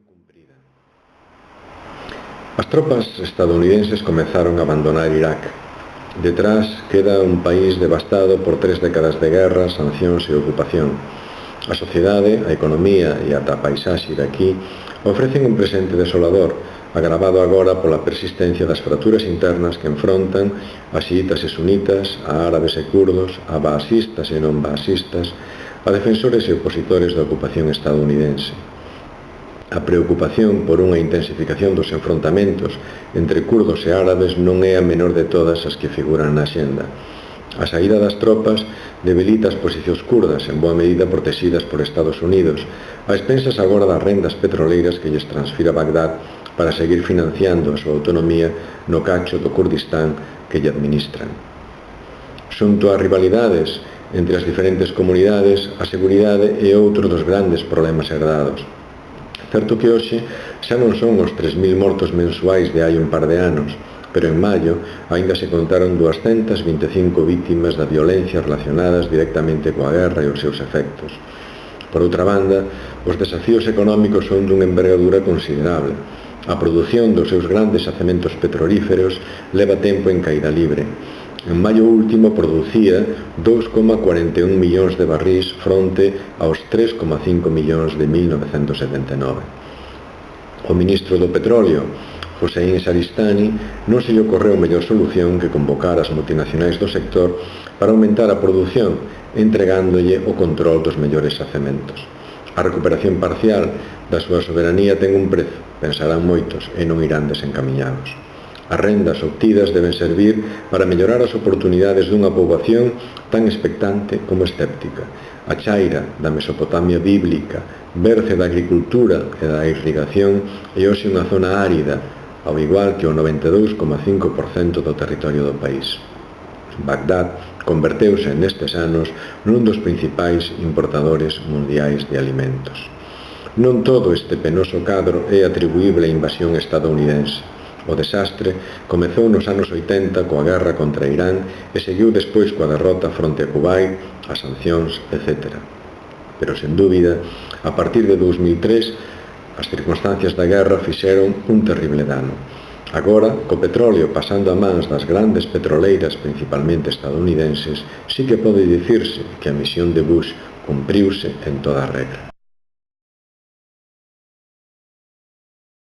cumprida. As tropas estadounidenses comezaron a abandonar Irak. Detrás queda un país devastado por 3 décadas de guerra, sancións e ocupación. A sociedade, a economía e ata a paisaxe iraquí ofrecen un presente desolador, agravado agora pola persistencia das fracturas internas que enfrontan a xiítas e sunitas, a árabes e curdos, a baasistas e non baasistas, a defensores e opositores da ocupación estadounidense. A preocupación por unha intensificación dos enfrontamentos entre curdos e árabes non é a menor de todas as que figuran na axenda. A saída das tropas debilita as posicións kurdas, en boa medida protegidas por Estados Unidos, a expensas agora das rendas petroleiras que lles transfira Bagdad para seguir financiando a súa autonomía no cacho do Kurdistán que lle administran. Xunto ás rivalidades entre as diferentes comunidades, a seguridade é outro dos grandes problemas herdados. Certo que hoxe xa non son os 3.000 mortos mensuais de hai un par de anos, pero en maio aínda se contaron 225 vítimas da violencia relacionadas directamente coa guerra e os seus efectos. Por outra banda, os desafíos económicos son dun envergadura considerable. A produción dos seus grandes xacementos petrolíferos leva tempo en caída libre. En maio último producía 2,41 millóns de barrís fronte aos 3,5 millóns de 1979. O ministro do Petróleo, Hossein Sharistani, non se lle ocorreu mellor solución que convocar as multinacionais do sector para aumentar a produción, entregándolle o control dos mellores xacementos. A recuperación parcial da súa soberanía ten un prezo, pensarán moitos, e non irán desencamiñados. As rendas obtidas deben servir para mellorar as oportunidades dunha poboación tan expectante como escéptica. A chaira da Mesopotamia bíblica, berce da agricultura e da irrigación, é hoxe unha zona árida, ao igual que o 92,5% do territorio do país. Bagdad converteuse nestes anos nun dos principais importadores mundiais de alimentos. Non todo este penoso cadro é atribuíble á invasión estadounidense. O desastre comezou nos anos 80 coa guerra contra Irán e seguiu despois coa derrota fronte a Kuwait, as sancións, etc. Pero, sen dúbida, a partir de 2003, as circunstancias da guerra fixeron un terrible dano. Agora, co petróleo pasando a mans das grandes petroleiras, principalmente estadounidenses, sí que pode dicirse que a misión de Bush cumpriuse en toda regra.